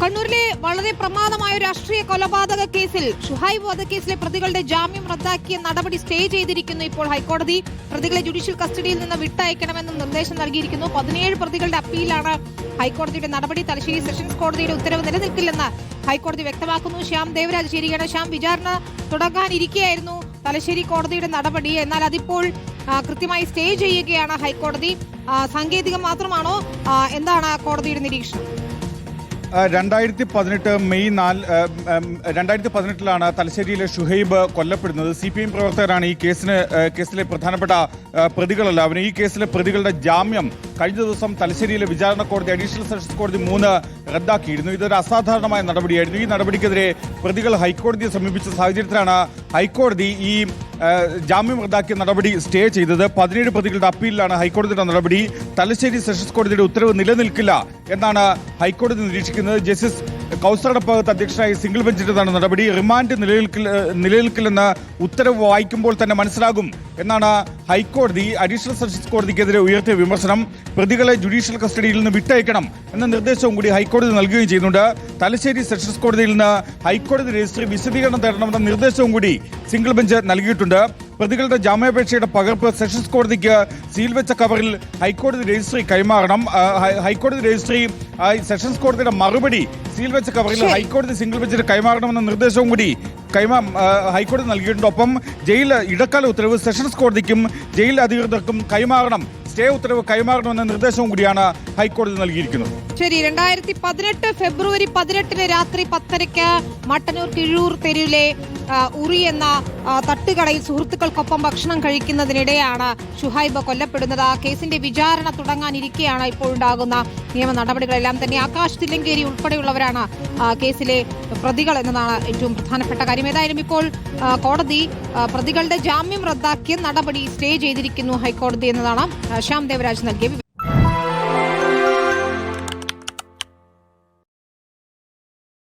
കണ്ണൂരിലെ വളരെ പ്രമാദമായ ഒരു രാഷ്ട്രീയ കൊലപാതക കേസിൽ ഷുഹൈബ് വധക്കേസിലെ പ്രതികളുടെ ജാമ്യം റദ്ദാക്കിയ നടപടി സ്റ്റേ ചെയ്തിരിക്കുന്നു. ഇപ്പോൾ ഹൈക്കോടതി പ്രതികളെ ജുഡീഷ്യൽ കസ്റ്റഡിയിൽ നിന്ന് വിട്ടയക്കണമെന്നും നിർദ്ദേശം നൽകിയിരിക്കുന്നു. 17 പ്രതികളുടെ അപ്പീലാണ് ഹൈക്കോടതിയുടെ നടപടി. തലശ്ശേരി സെഷൻസ് കോടതിയുടെ ഉത്തരവ് നിലനിൽക്കില്ലെന്ന് ഹൈക്കോടതി വ്യക്തമാക്കുന്നു. ശ്യാം ദേവരാജ് ചേരുകയാണ്. ശ്യാം, വിചാരണ തുടങ്ങാനിരിക്കുകയായിരുന്നു തലശ്ശേരി കോടതിയുടെ നടപടി. എന്നാൽ അതിപ്പോൾ കൃത്യമായി സ്റ്റേ ചെയ്യുകയാണ് ഹൈക്കോടതി. സാങ്കേതികം മാത്രമാണോ? എന്താണ് കോടതിയുടെ നിരീക്ഷണം? 2018 മെയ് 2018 തലശ്ശേരിയിലെ ഷുഹൈബ് കൊല്ലപ്പെടുന്നത്. CPM പ്രവർത്തകരാണ് ഈ കേസിലെ പ്രധാനപ്പെട്ട പ്രതികളെല്ലാവരും. ഈ കേസിലെ പ്രതികളുടെ ജാമ്യം കഴിഞ്ഞ ദിവസം തലശ്ശേരിയിലെ വിചാരണ കോടതി അഡീഷണൽ സെഷൻസ് കോടതി 3 റദ്ദാക്കിയിരുന്നു. ഇതൊരു അസാധാരണമായ നടപടിയായിരുന്നു. ഈ നടപടിക്കെതിരെ പ്രതികൾ ഹൈക്കോടതിയെ സമീപിച്ച സാഹചര്യത്തിലാണ് ഹൈക്കോടതി ഈ ജാമ്യം റദ്ദാക്കിയ നടപടി സ്റ്റേ ചെയ്തത്. 17 പ്രതികളുടെ അപ്പീലിലാണ് ഹൈക്കോടതിയുടെ നടപടി. തലശ്ശേരി സെഷൻസ് കോടതിയുടെ ഉത്തരവ് നിലനിൽക്കില്ല എന്നാണ് ഹൈക്കോടതി നിരീക്ഷിക്കുന്നത്. ജസ്റ്റിസ് കൗസറുടെ ഭാഗത്ത് അധ്യക്ഷനായ സിംഗിൾ ബെഞ്ചിന്റേതാണ് നടപടി. റിമാൻഡ് നിലനിൽക്കില്ലെന്ന് ഉത്തരവ് വായിക്കുമ്പോൾ തന്നെ മനസ്സിലാകും എന്നാണ് ഹൈക്കോടതി അഡീഷണൽ സെഷൻസ് കോടതിക്കെതിരെ ഉയർത്തിയ വിമർശനം. പ്രതികളെ ജുഡീഷ്യൽ കസ്റ്റഡിയിൽ നിന്ന് വിട്ടയക്കണം എന്ന നിർദ്ദേശവും കൂടി ഹൈക്കോടതി നൽകുകയും ചെയ്യുന്നുണ്ട്. തലശ്ശേരി സെഷൻസ് കോടതിയിൽ നിന്ന് ഹൈക്കോടതി രജിസ്ട്രി വിശദീകരണം തേടണമെന്ന നിർദ്ദേശവും കൂടി സിംഗിൾ ബെഞ്ച് നൽകിയിട്ടുണ്ട്. പ്രതികളുടെ ജാമ്യാപേക്ഷയുടെ പകർപ്പ് സെഷൻസ് കോടതിക്ക് സീൽ വെച്ച കവറിൽ ഹൈക്കോടതി രജിസ്ട്രി കൈമാറണം. ഹൈക്കോടതി രജിസ്ട്രി സെഷൻസ് കോടതിയുടെ മറുപടി സീൽ വെച്ച കവറിൽ ഹൈക്കോടതി സിംഗിൾ ബെഞ്ചിന് കൈമാറണമെന്ന നിർദ്ദേശവും കൂടി ഹൈക്കോടതി നൽകിയിട്ടുണ്ട്. ഒപ്പം ജയിൽ ഇടക്കാല ഉത്തരവ് സെഷൻസ് കോടതിക്കും ജയിൽ അധികൃതർക്കും കൈമാറണം, സ്റ്റേ ഉത്തരവ് കൈമാറണമെന്ന നിർദ്ദേശവും കൂടിയാണ് ഹൈക്കോടതി നൽകിയിരിക്കുന്നത്. ശരി, 2018 ഫെബ്രുവരി 18 രാത്രി 10:30 മട്ടന്നൂർ കിഴൂർ തെരുവിലെ ഉറി എന്ന തട്ടുകടയിൽ സുഹൃത്തുക്കൾക്കൊപ്പം ഭക്ഷണം കഴിക്കുന്നതിനിടെയാണ് ഷുഹൈബ് കൊല്ലപ്പെടുന്നത്. ആ കേസിന്റെ വിചാരണ തുടങ്ങാനിരിക്കെയാണ് ഇപ്പോഴുണ്ടാകുന്ന നിയമ നടപടികളെല്ലാം തന്നെ. ആകാശ് തില്ലങ്കേരി ഉൾപ്പെടെയുള്ളവരാണ് കേസിലെ പ്രതികൾ എന്നതാണ് ഏറ്റവും പ്രധാനപ്പെട്ട കാര്യം. ഏതായാലും ഇപ്പോൾ കോടതി പ്രതികളുടെ ജാമ്യം റദ്ദാക്കിയ നടപടി സ്റ്റേ ചെയ്തിരിക്കുന്നു ഹൈക്കോടതി എന്നതാണ് ശ്യാം ദേവരാജ് നൽകിയ